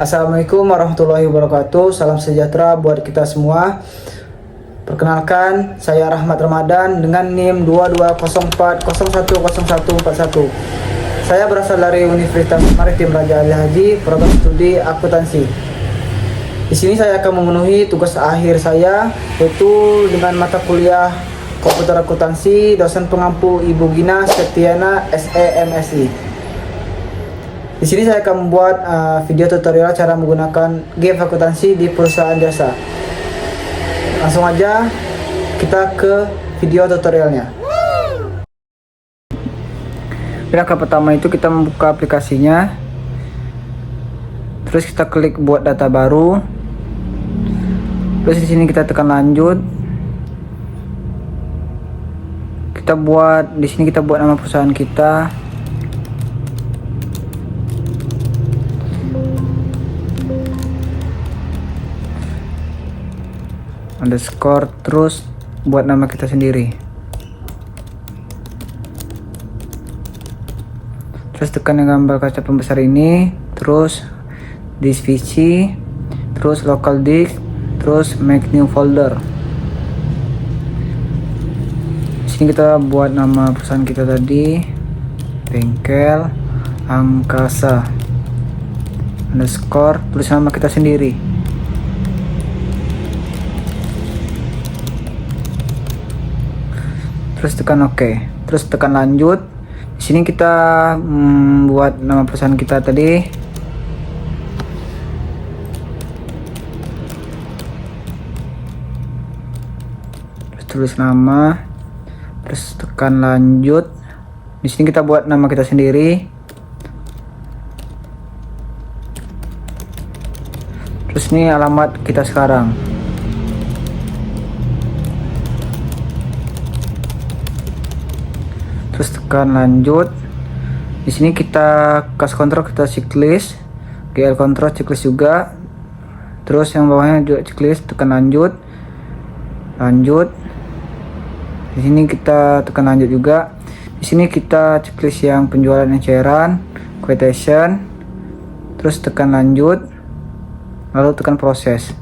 Assalamualaikum warahmatullahi wabarakatuh. Salam sejahtera buat kita semua. Perkenalkan, saya Rahmat Ramadan dengan NIM 2204010141. Saya berasal dari Universitas Maritim Raja Ali Haji, program studi akuntansi. Di sini saya akan memenuhi tugas akhir saya, yaitu dengan mata kuliah Komputer Akuntansi, dosen pengampu Ibu Gina Septiana SE MSI. Di sini saya akan membuat video tutorial cara menggunakan game akuntansi di perusahaan jasa. Langsung aja kita ke video tutorialnya. Langkah pertama itu kita membuka aplikasinya. Terus kita klik buat data baru. Terus di sini kita tekan lanjut. Di sini kita buat nama perusahaan kita. Underscore, terus buat nama kita sendiri, terus tekan gambar kaca pembesar ini, terus disk PC, terus local disk, terus make new folder. Di sini kita buat nama perusahaan kita tadi, Bengkel Angkasa, underscore, tulis nama kita sendiri. Terus tekan OK, terus tekan lanjut. Di sini kita buat nama perusahaan kita tadi. Terus tulis nama, terus tekan lanjut. Di sini kita buat nama kita sendiri. Terus ini alamat kita sekarang. Terus tekan lanjut. Di sini kita kas kontrol, kita checklist, GL kontrol checklist juga. Terus yang bawahnya juga checklist, tekan lanjut. Di sini kita tekan lanjut juga. Di sini kita checklist yang penjualan eceran, quotation. Terus tekan lanjut. Lalu tekan proses.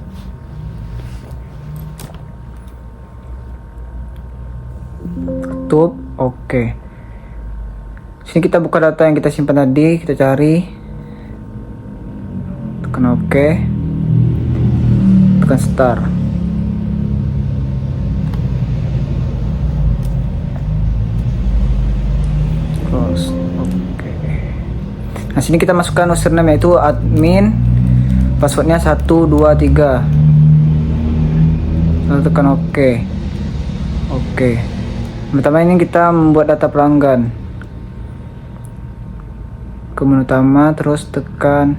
Tutup, oke. Sini kita buka data yang kita simpan tadi, kita cari, tekan OK, tekan start. Close, OK. Nah, sini kita masukkan username, yaitu admin, passwordnya 123, lalu tekan OK. Oke. Pertama ini kita membuat data pelanggan. Ke menu utama, terus tekan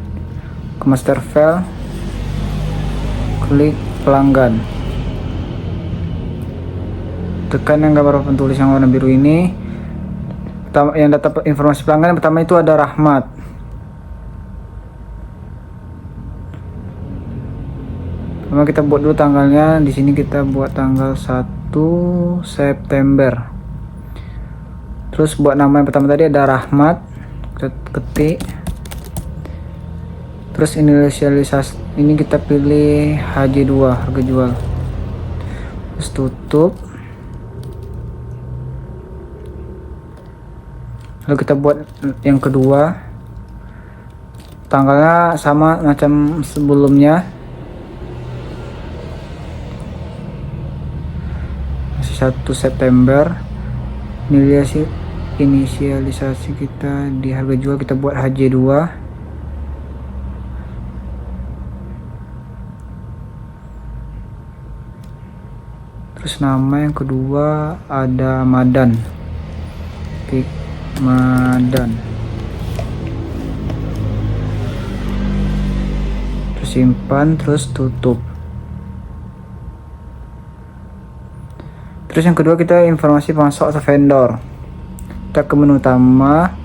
ke master file, klik pelanggan, tekan yang gambar papan tulis yang warna biru ini. Yang data informasi pelanggan yang pertama itu ada Rahmat. Pertama kita buat dulu tanggalnya. Di sini kita buat tanggal 1 September. Terus buat nama yang pertama tadi ada Rahmat, kita ketik. Terus inisialisasi ini kita pilih HJ2, harga jual. Terus tutup. Lalu kita buat yang kedua, tanggalnya sama macam sebelumnya, masih 1 September. Inisialisasi kita di harga jual kita buat HJ2. Terus nama yang kedua ada Madan, klik Madan. Terus simpan, terus tutup. Terus yang kedua kita informasi pemasok atau vendor. Kita ke menu utama,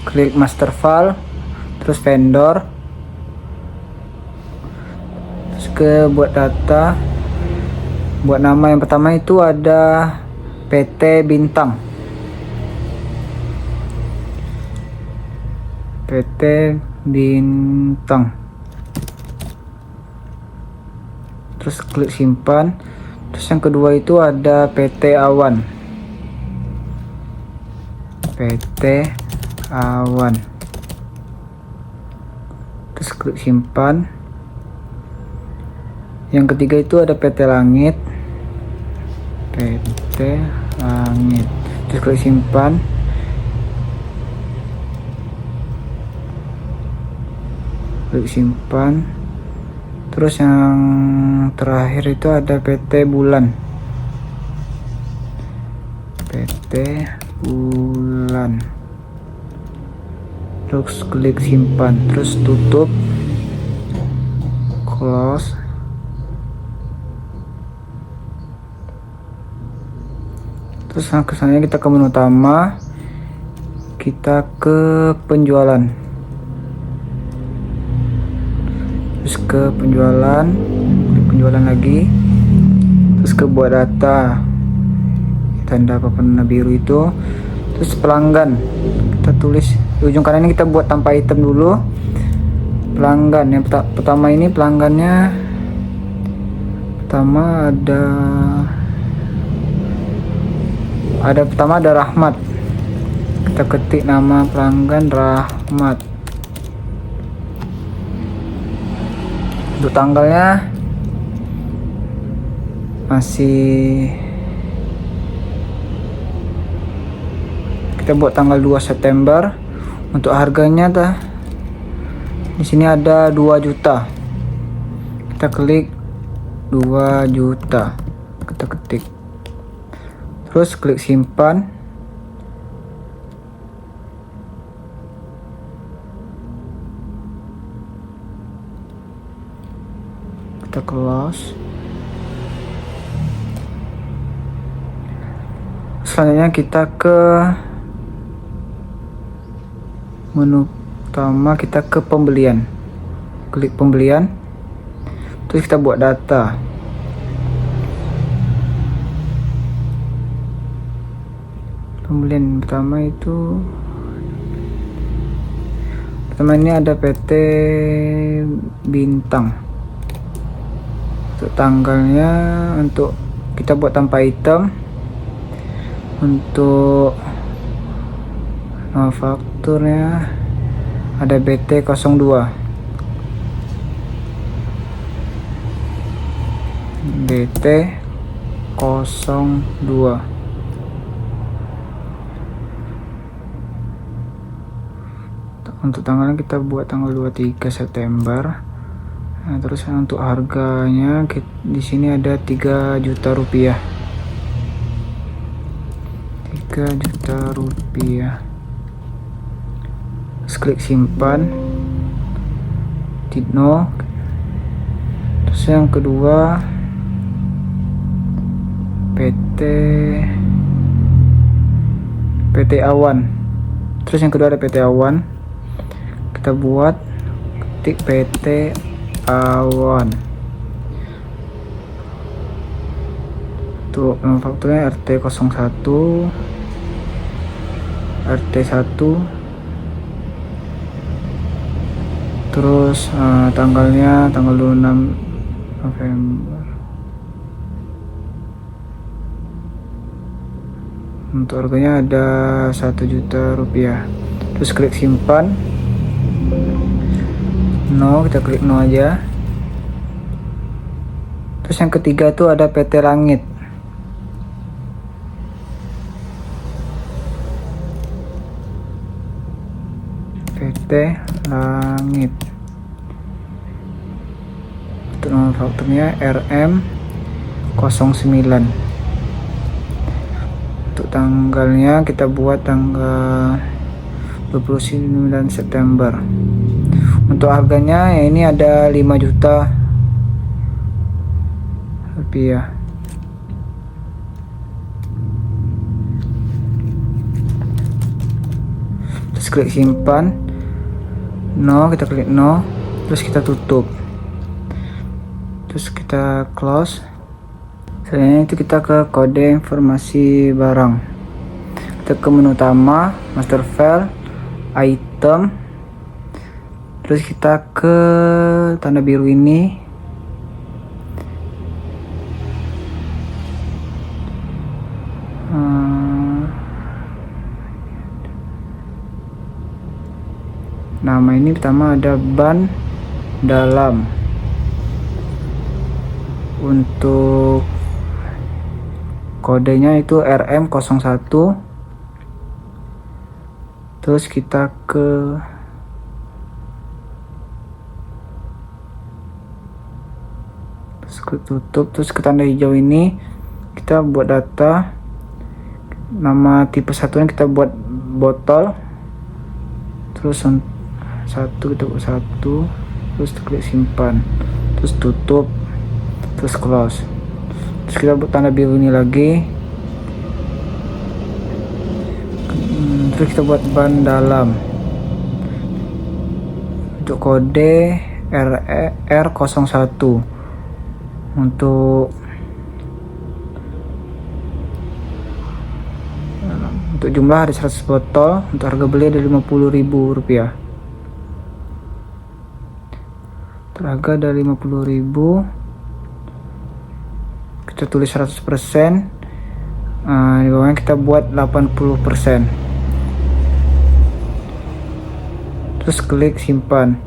klik master file, terus vendor, terus ke buat data. Buat nama yang pertama itu ada PT Bintang. PT bintang, terus klik simpan. Terus yang kedua itu ada PT Awan, terus klik simpan. Yang ketiga itu ada PT Langit, terus klik simpan. Terus yang terakhir itu ada PT Bulan, terus klik simpan, terus tutup, close. Terus kesannya kita ke menu utama, kita ke penjualan, terus ke penjualan lagi, terus ke buat data, tanda papan biru itu, terus pelanggan kita tulis di ujung kanan ini, kita buat tanpa item dulu. Pelanggan yang pertama ini, pelanggannya pertama ada Rahmat. Kita ketik nama pelanggan Rahmat. Untuk tanggalnya masih kita buat tanggal 2 September. Untuk harganya di sini ada 2 juta. Kita klik 2 juta, kita ketik, terus klik simpan. Kita close. Selanjutnya kita ke menu utama, kita ke pembelian, klik pembelian, terus kita buat data. Pembelian pertama ini ada PT Bintang. Untuk tanggalnya kita buat tanpa item. Untuk fakturnya ada BT02, Untuk tanggalnya kita buat tanggal 23 September. Nah, terus untuk harganya di sini ada 3 juta rupiah. 3 juta rupiah. Terus klik simpan. No. Terus yang kedua PT Awan. Terus yang kedua ada PT Awan. Kita buat ketik PT Awan. Untuk manufakturnya RT01, RT1. Terus tanggalnya tanggal 26 November. Untuk harganya ada 1 juta rupiah. Terus klik simpan. No, kita klik no aja. Terus yang ketiga itu ada PT Langit. PT Langit. Untuk nomor fakturnya RM09. Untuk tanggalnya kita buat tanggal 29 September. Untuk harganya ini ada 5 juta rupiah. Terus klik simpan. No, kita klik no. Terus kita tutup. Terus kita close. Selanjutnya itu kita ke kode informasi barang. Kita ke menu utama, master file, item. Terus kita ke tanda biru ini. Nama ini pertama ada ban dalam. Untuk kodenya itu RM01. Terus kita ke tutup, terus ke tanda hijau ini kita buat data. Nama tipe satunya kita buat botol. Terus satu kita buat satu, terus klik simpan, terus tutup, terus close. Terus kita buat tanda biru ini lagi. Terus kita buat ban dalam. Untuk kode R01. Untuk jumlah ada 100 botol. Untuk harga beli ada Rp50.000. Harga ada 50.000. Kita tulis 100%. Di bawahnya kita buat 80%. Terus klik simpan.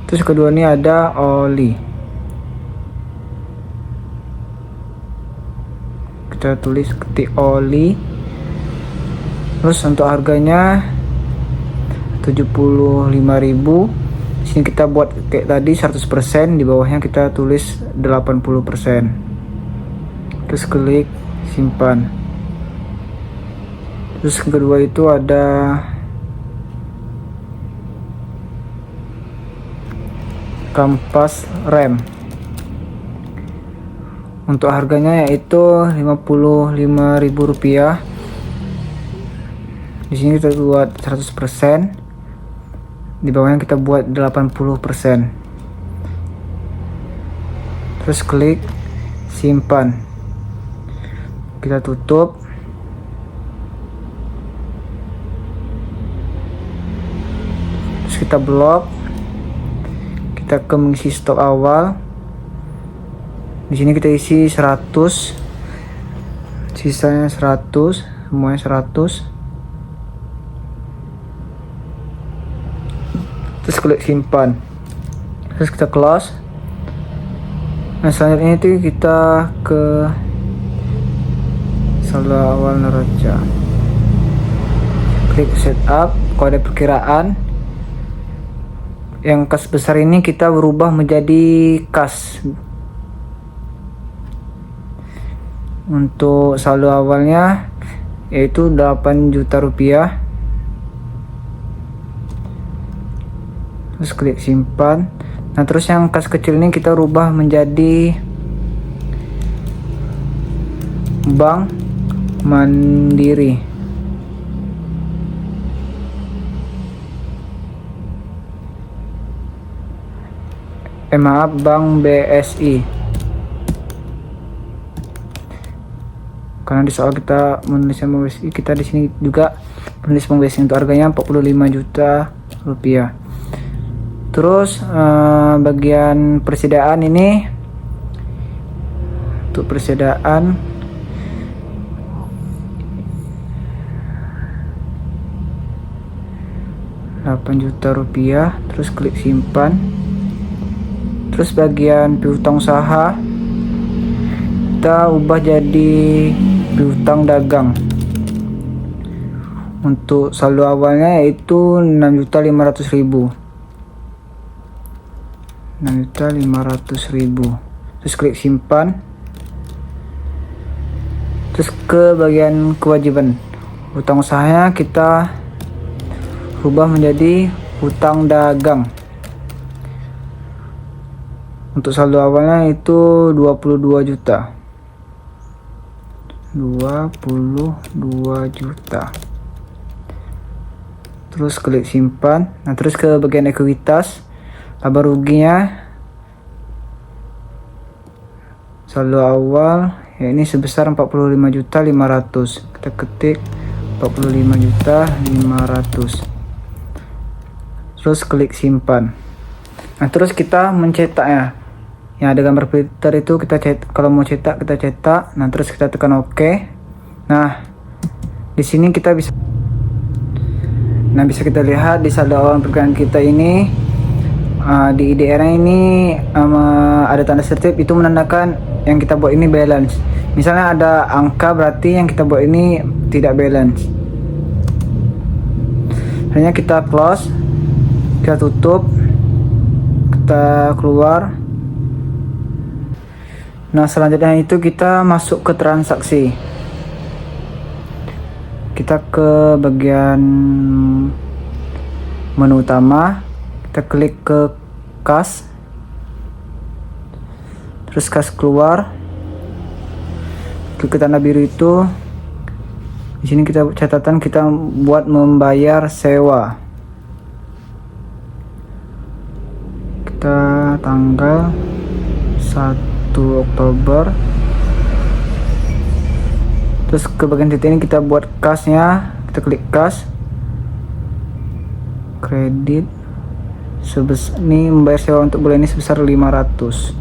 Terus kedua ini ada oli. Kita tulis ketik oli. Terus untuk harganya 75.000. Di sini kita buat kayak tadi 100%, di bawahnya kita tulis 80%. Terus klik simpan. Terus kedua itu ada kampas rem. Untuk harganya yaitu Rp55.000. Di sini kita buat 100%. Di bawahnya kita buat 80%. Terus klik simpan. Kita tutup. Terus kita blok. Kita ke mengisi stok awal. Di sini kita isi 100. Sisanya 100, semuanya 100. Terus klik simpan. Terus kita close. Nah, selanjutnya itu kita ke saldo awal neraca. Klik setup, kode perkiraan. Yang kas besar ini kita berubah menjadi kas. Untuk saldo awalnya yaitu Rp8.000.000. Terus klik simpan. Nah, terus yang kas kecil ini kita rubah menjadi Bank Mandiri. Maaf, Bank BSI. Karena di soal kita menulisnya Bank BSI, kita di sini juga menulis Bank BSI. Untuk harganya Rp45 juta. Terus bagian persediaan ini, untuk persediaan Rp8 juta. Terus klik simpan. Terus bagian piutang usaha kita ubah jadi piutang dagang. Untuk saldo awalnya yaitu Rp6.500.000. Rp6.500.000. Terus klik simpan. Terus ke bagian kewajiban, hutang usahanya kita rubah menjadi hutang dagang. Untuk saldo awalnya itu 22 juta. Terus klik simpan. Nah, terus ke bagian ekuitas, laba ruginya saldo awal ya ini sebesar 45.500. Kita ketik 45.500. terus klik simpan. Nah, terus kita mencetaknya. Yang ada gambar printer itu kita cetak. Kalau mau cetak kita cetak. Nah, terus kita tekan OK. Nah, di sini kita bisa kita lihat di saldo awal pergerakan kita ini di IDR-nya ini ada tanda sertip, itu menandakan yang kita buat ini balance. Misalnya ada angka, berarti yang kita buat ini tidak balance. Hanya kita close, kita tutup, kita keluar. Nah, selanjutnya itu kita masuk ke transaksi. Kita ke bagian menu utama, kita klik ke kas, terus kas keluar, klik ke tanda biru itu. Di sini kita catatan kita buat membayar sewa. Kita tanggal 1 Oktober. Terus ke bagian titik ini kita buat kasnya, kita klik kas, kredit sebesar ini membayar sewa untuk bulan ini sebesar 500.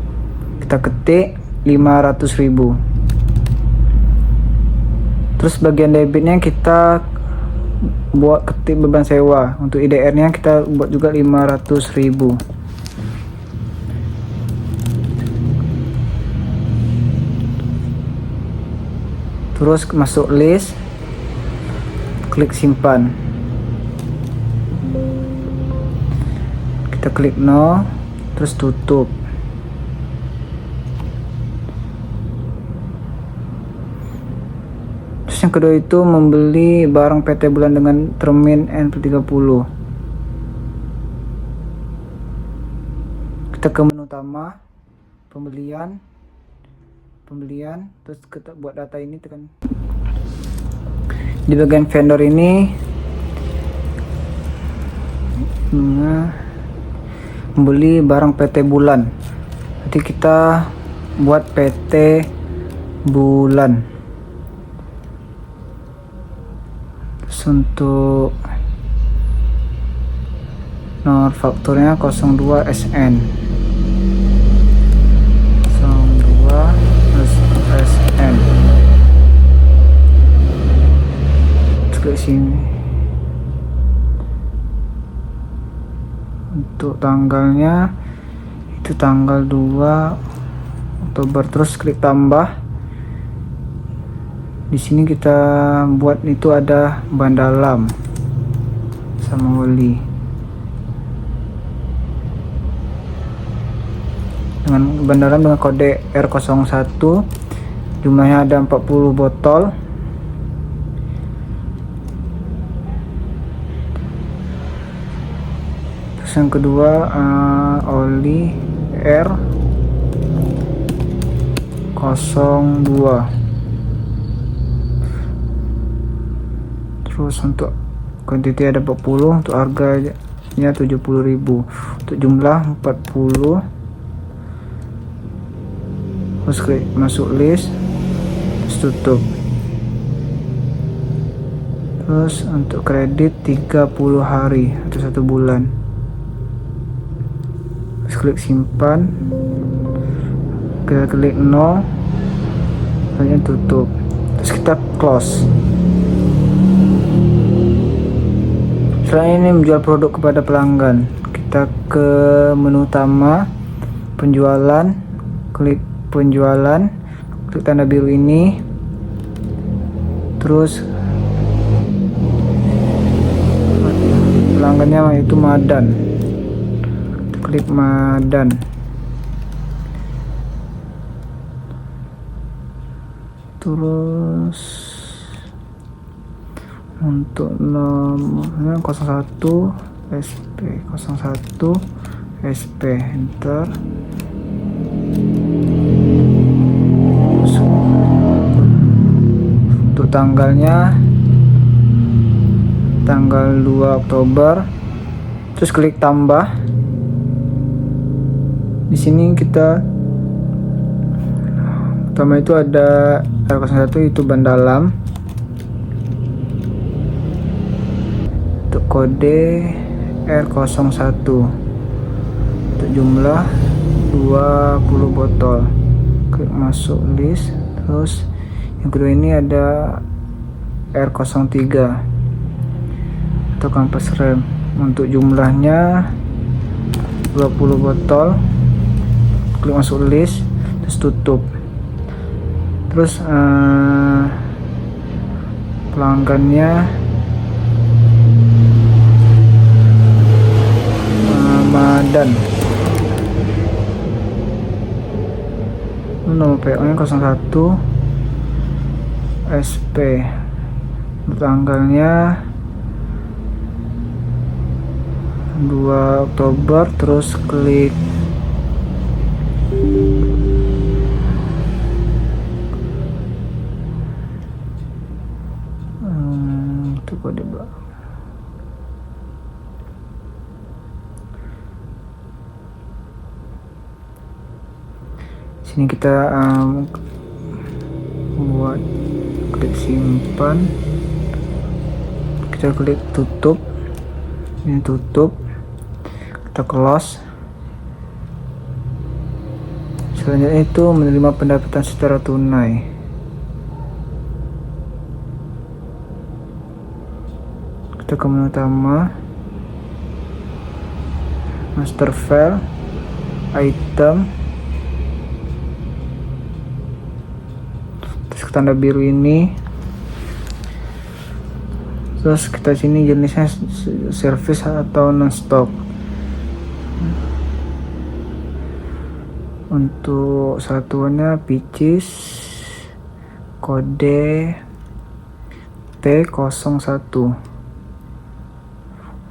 Kita ketik 500.000. Terus bagian debitnya kita buat ketik beban sewa. Untuk IDR-nya kita buat juga 500.000. Terus masuk list, klik simpan, kita klik no, terus tutup. Terus yang kedua itu membeli barang PT Bulan dengan termin N30. Kita ke menu utama, pembelian, terus kita buat data ini, tekan di bagian vendor ini, membeli barang PT Bulan. Nanti kita buat PT Bulan. Terus untuk nomor fakturnya 02 SN 02 SN. Klik sini. Untuk tanggalnya itu tanggal 2 Oktober, terus klik tambah. Di sini kita buat itu ada ban dalam sama oli. Dengan ban dalam dengan kode R01, jumlahnya ada 40 botol. Terus yang kedua oli R02. Terus untuk quantity ada 40, untuk harganya 70.000, untuk jumlah 40. Terus klik masuk list, terus tutup. Terus untuk kredit 30 hari atau 1 bulan. Terus klik simpan, kita klik no, lalu tutup. Terus kita close. Selain ini menjual produk kepada pelanggan, kita ke menu utama, penjualan, klik penjualan, klik tanda biru ini, terus pelanggannya itu Madan, klik Madan. Terus untuk nomornya 01 SP enter. Untuk tanggalnya tanggal 2 Oktober, terus klik tambah. Di sini kita pertama itu ada R01, itu ban dalam. Untuk kode R01 untuk jumlah 20 botol. Klik masuk list. Terus yang kedua ini ada R03 atau kampas rem untuk jumlahnya 20 botol. Klik masuk list, terus tutup. Terus pelanggannya Madan, nomor PO nya 01 SP, tanggalnya 2 Oktober. Terus klik itu kode baru. Sini kita buat klik simpan, kita klik tutup, ini tutup, kita close. Selanjutnya itu menerima pendapatan secara tunai. Kita ke menu utama, master file, item, terus tanda biru ini. Terus kita sini jenisnya service atau non stop. Untuk satuannya pitches, kode T01.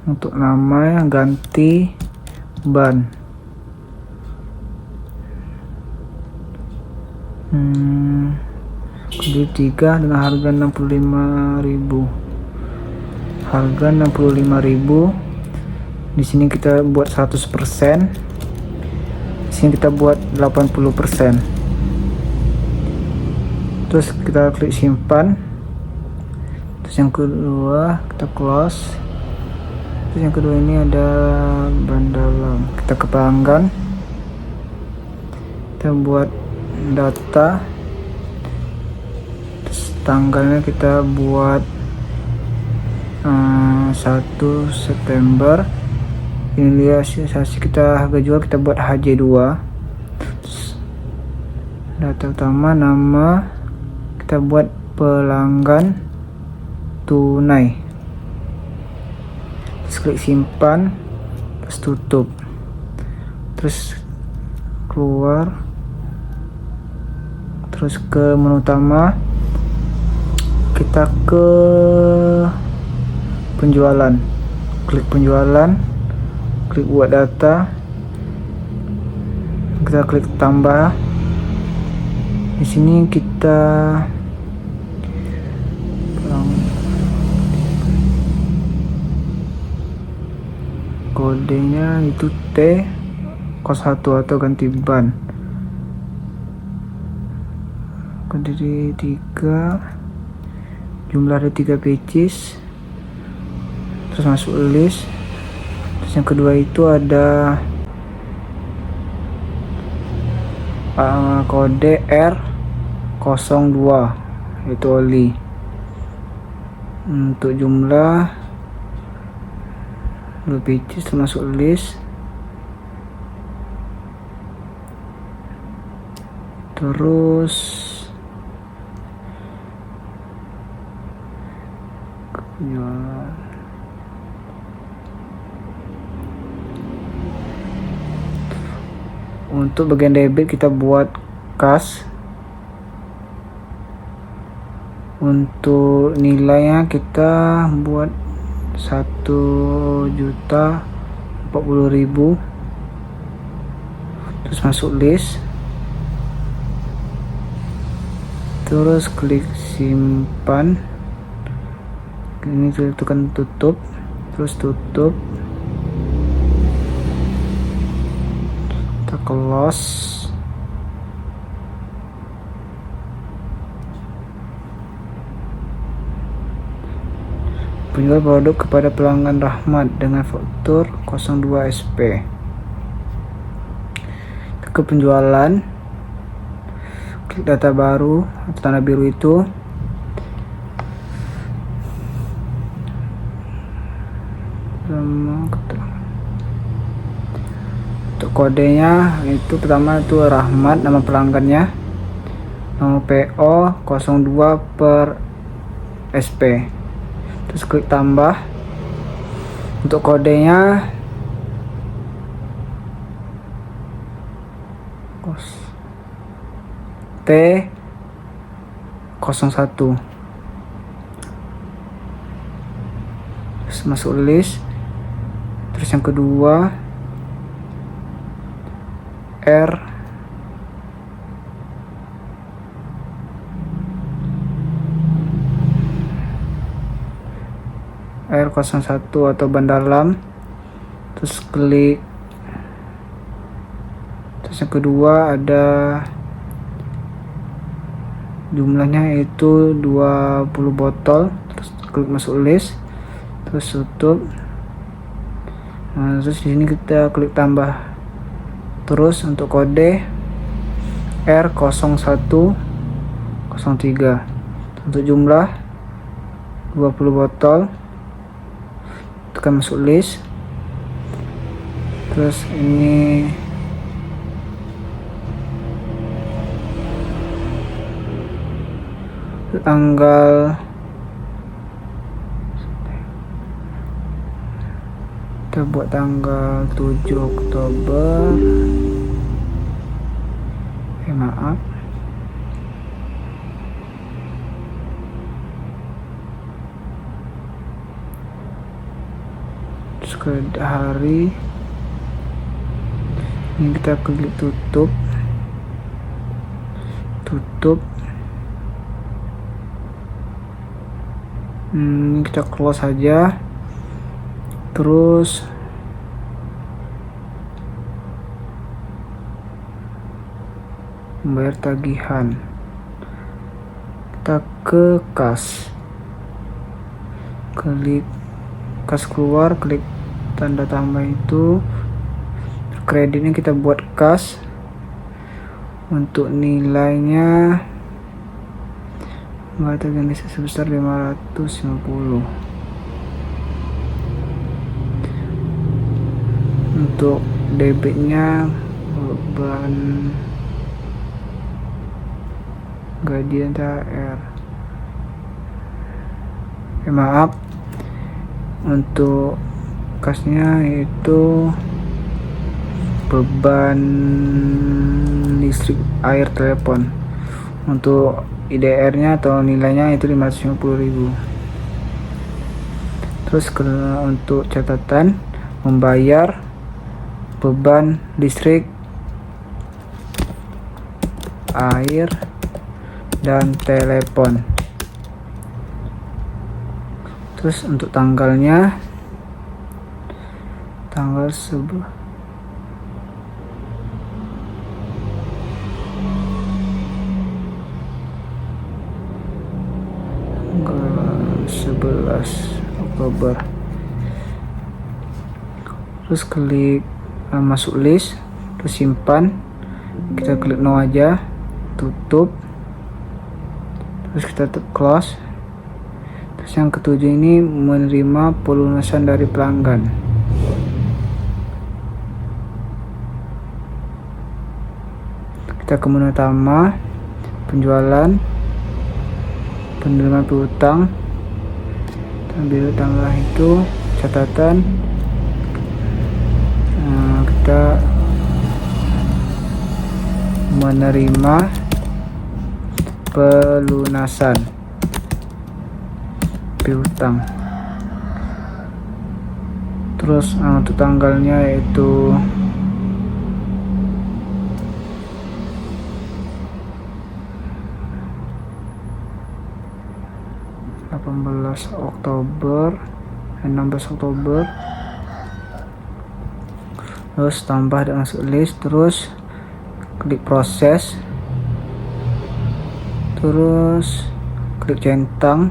Untuk nama ganti ban. Kode 3 dengan harga 65.000. Harga 65.000. Di sini kita buat 100%. Sini kita buat 80%. Terus kita klik simpan. Terus yang kedua kita close. Terus yang kedua ini ada ban dalam. Kita ke pelanggan, kita buat data. Terus tanggalnya kita buat 1 September. Ini realisasi kita, harga jual kita buat HJ2. Terus data utama, nama kita buat pelanggan tunai. Terus klik simpan, terus tutup. Terus keluar, terus ke menu utama, kita ke penjualan, klik penjualan, klik buat data, kita klik tambah. Di sini kita kodenya itu T01 atau ganti ban. Kode 3, jumlah ada 3 pitches. Terus masuk list. Terus yang kedua itu ada kode R02 itu oli. Untuk jumlah 2 pitches, termasuk list. Terus untuk bagian debit kita buat kas. Untuk nilainya kita buat 1.040.000. Terus masuk list. Terus klik simpan. Ini tekan tutup. Terus tutup. Kita close. Penjual produk kepada pelanggan Rahmat dengan faktur 02 SP. Ke penjualan, klik data baru atau tanda biru itu. Untuk kodenya itu pertama itu Rahmat, nama pelanggannya, nomor PO 02 per SP. Terus klik tambah. Untuk kodenya T01. Terus masuk list. Terus yang kedua R01 atau ban dalam. Terus klik. Terus yang kedua ada jumlahnya itu 20 botol. Terus klik masuk list, terus tutup. Nah, terus di sini kita klik tambah. Terus untuk kode R0103 untuk jumlah 20 botol. Tekan masuk list. Terus ini tanggal kita buat tanggal 7 Oktober. Maaf, terus ke hari ini kita klik tutup. Kita close saja. Terus membayar tagihan, kita ke kas, klik kas keluar, klik tanda tambah itu. Kreditnya kita buat kas. Untuk nilainya membayar tagihan sebesar 550. Untuk debitnya beban gaji dan THR. Maaf, untuk kasnya itu beban listrik, air, telepon. Untuk IDR-nya atau nilainya itu 550.000. Terus untuk catatan membayar beban listrik, air, dan telepon. Terus untuk tanggalnya tanggal 11 Oktober. Terus klik masuk list, terus simpan. Kita klik no aja, tutup. Terus kita close. Terus yang ketujuh ini menerima pelunasan dari pelanggan. Kita ke menu utama, penjualan, penerimaan piutang, ambil tanggal itu, catatan. Kita menerima pelunasan piutang. Terus untuk tanggalnya yaitu 16 Oktober. Terus tambah dan masuk list. Terus klik proses. Terus klik centang,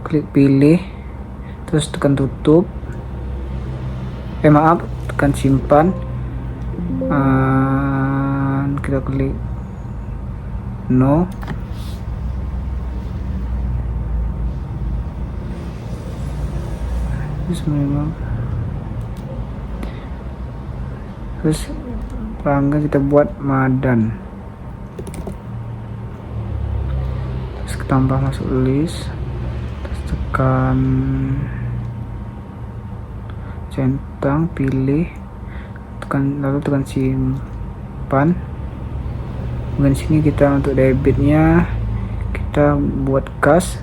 klik pilih, terus tekan tutup, maaf, tekan simpan. Kita klik no. Terus pelanggan kita buat Madan, terus tambah masuk list, terus tekan centang, pilih, lalu tekan simpan. Kemudian sini kita untuk debitnya kita buat kas.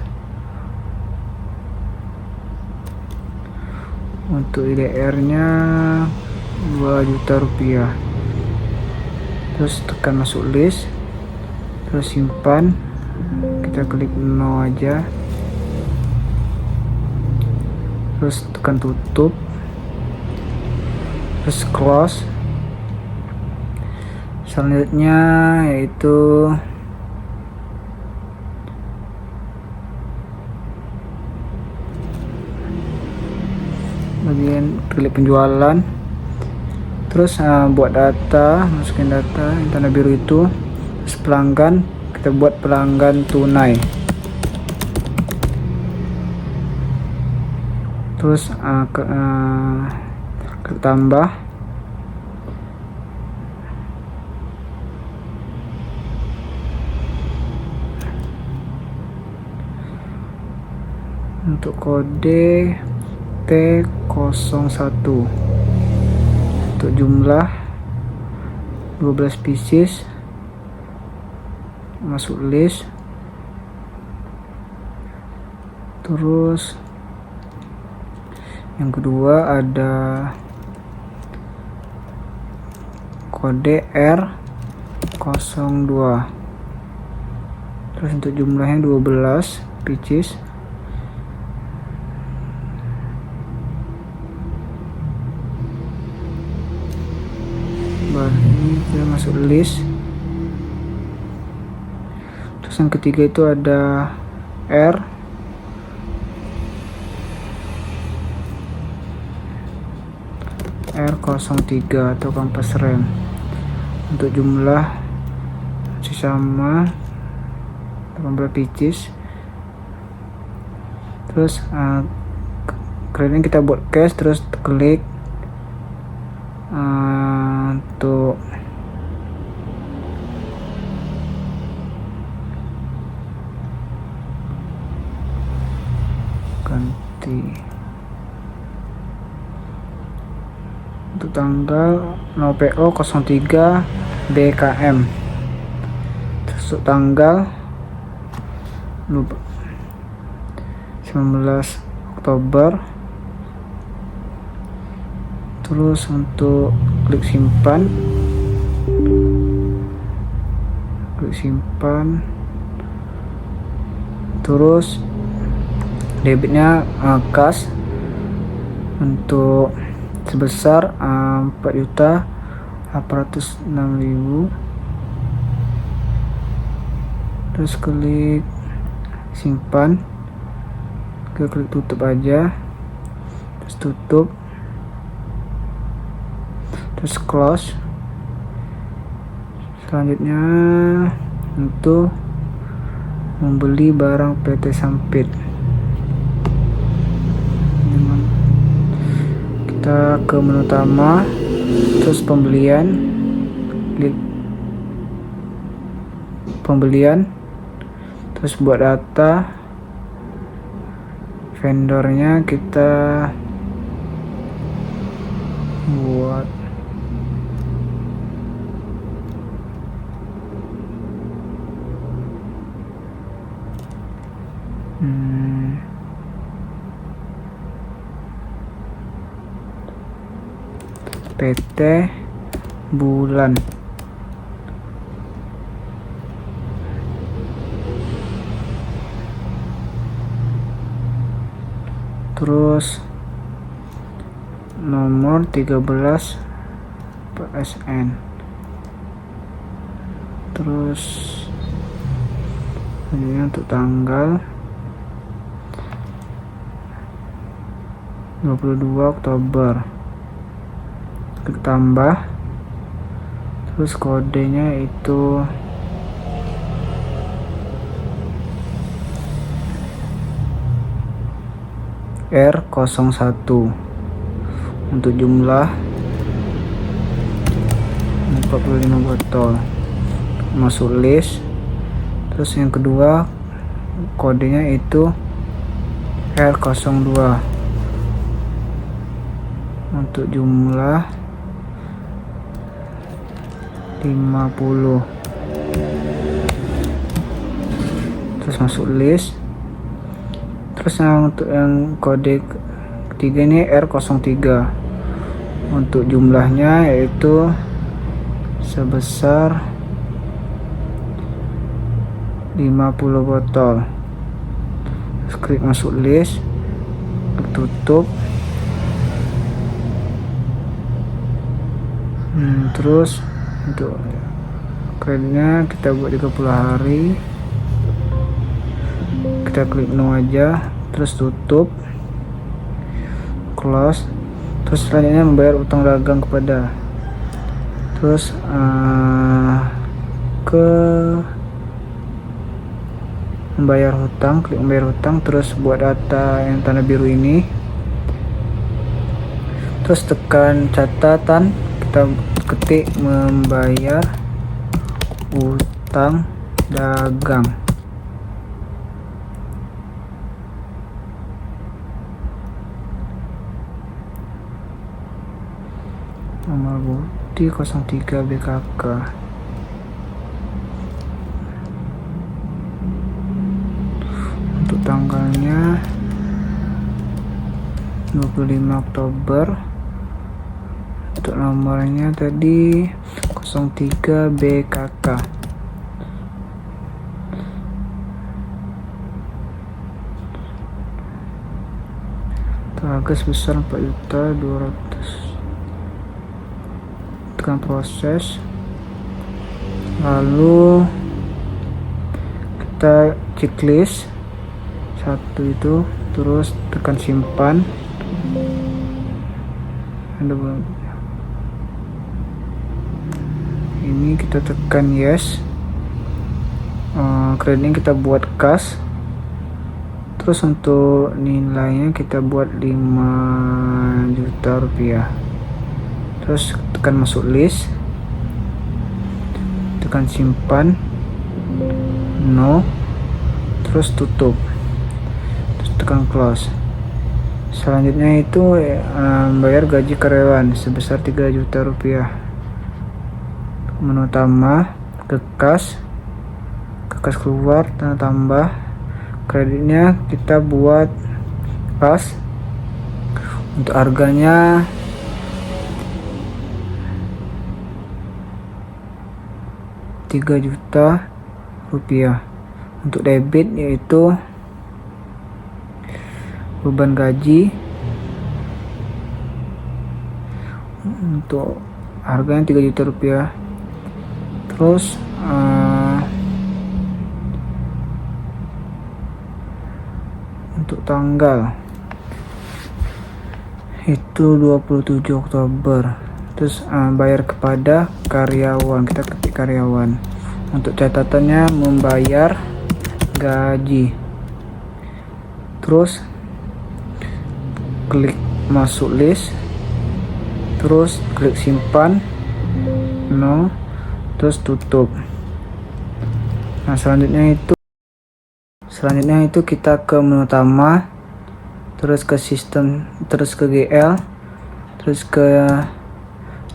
Untuk IDR nya 2 juta rupiah. Terus tekan masuk list, terus simpan, kita klik no aja, terus tekan tutup, terus close. Selanjutnya yaitu bagian klik penjualan, terus buat data, masukin data yang tanda biru itu, terus pelanggan, kita buat pelanggan tunai, terus klik tambah, untuk kode T01, untuk jumlah 12 pieces, masuk list. Terus yang kedua ada kode R02, terus untuk jumlahnya 12 pieces. Ini kita masuk list. Terus yang ketiga itu ada R03 atau kampas rem, untuk jumlah masih sama 18 pieces. Terus kemudian kita buat cash, terus klik untuk ganti untuk tanggal NoPO 03 BKM, terus untuk tanggal 19 Oktober. Terus untuk klik simpan, terus debitnya kas untuk sebesar 4.806.000. Terus klik simpan, kita klik tutup aja, terus tutup, terus close. Selanjutnya untuk membeli barang PT Sampit, kita ke menu utama, terus pembelian, klik pembelian, terus buat data vendornya, kita buat PT Bulan. Terus nomor 13 PSN. Terus ini untuk tanggal 22 Oktober. Klik tambah, terus kodenya itu R01 untuk jumlah 45 botol. Masuk list. Terus yang kedua kodenya itu R02 untuk jumlah 50. Terus masuk list. Terus untuk yang kode ketiga ini R03 untuk jumlahnya yaitu sebesar 50 botol. Terus klik masuk list, klik tutup. Terus untuk kreditnya kita buat 30 hari, kita klik no aja, terus tutup, close. Terus selanjutnya membayar utang dagang kepada, terus ke membayar hutang, klik membayar hutang, terus buat data yang tanda biru ini, terus tekan catatan, kita ketik membayar utang dagang. Nomor bukti 03 BKK. Untuk tanggalnya 25 Oktober. Untuk nomornya tadi 03 BKK. Harga sebesar 4.200.000. Tekan proses, lalu kita checklist satu itu, terus tekan simpan. Ini kita tekan yes. Kreditnya kita buat kas. Terus untuk nilainya kita buat 5 juta rupiah. Terus tekan masuk list, tekan simpan, no, terus tutup, terus tekan close. Selanjutnya itu bayar gaji karyawan sebesar 3 juta rupiah. Menu utama, ke kas keluar, tanda tambah. Kreditnya kita buat pas. Untuk harganya Rp3 juta. Untuk debit yaitu beban gaji. Untuk harganya Rp3 juta. Terus untuk tanggal itu 27 Oktober. Terus bayar kepada karyawan, kita ketik karyawan. Untuk catatannya membayar gaji. Terus klik masuk list, terus klik simpan, no, terus tutup. Nah selanjutnya itu kita ke menu utama, terus ke sistem, terus ke GL, terus ke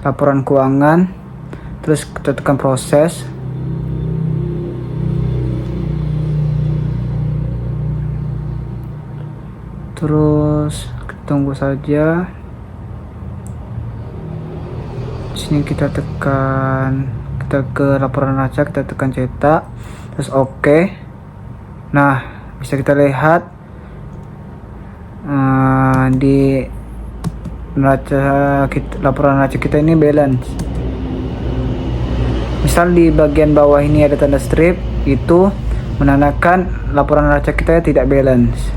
laporan keuangan, terus kita tekan proses. Terus tunggu saja. Sini kita tekan, kita ke laporan neraca, kita tekan cetak, terus oke. Nah bisa kita lihat di neraca kita, laporan neraca kita ini balance. Misal di bagian bawah ini ada tanda strip, itu menandakan laporan neraca kita tidak balance.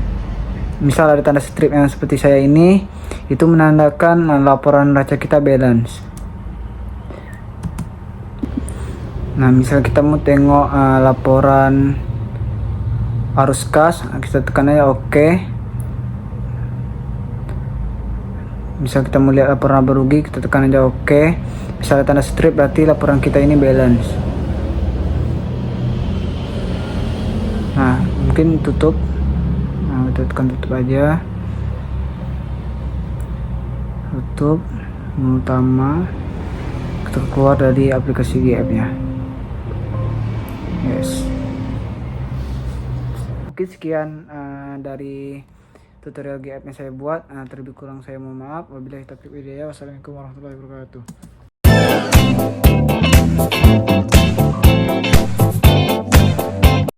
Misal ada tanda strip yang seperti saya ini, itu menandakan laporan neraca kita balance. Nah, misal kita mau tengok laporan arus kas, kita tekan aja oke. Misal kita mau lihat laporan laba rugi, kita tekan aja oke. Misalnya tanda strip, berarti laporan kita ini balance. Nah, mungkin tutup. Nah, kita tekan tutup aja. Tutup utama, kita keluar dari aplikasi GF nya. Yes. Mungkin sekian dari tutorial GF yang saya buat. Terlebih kurang saya mohon maaf. Wabillahi taufiq wal hidayah. Wassalamualaikum warahmatullahi wabarakatuh.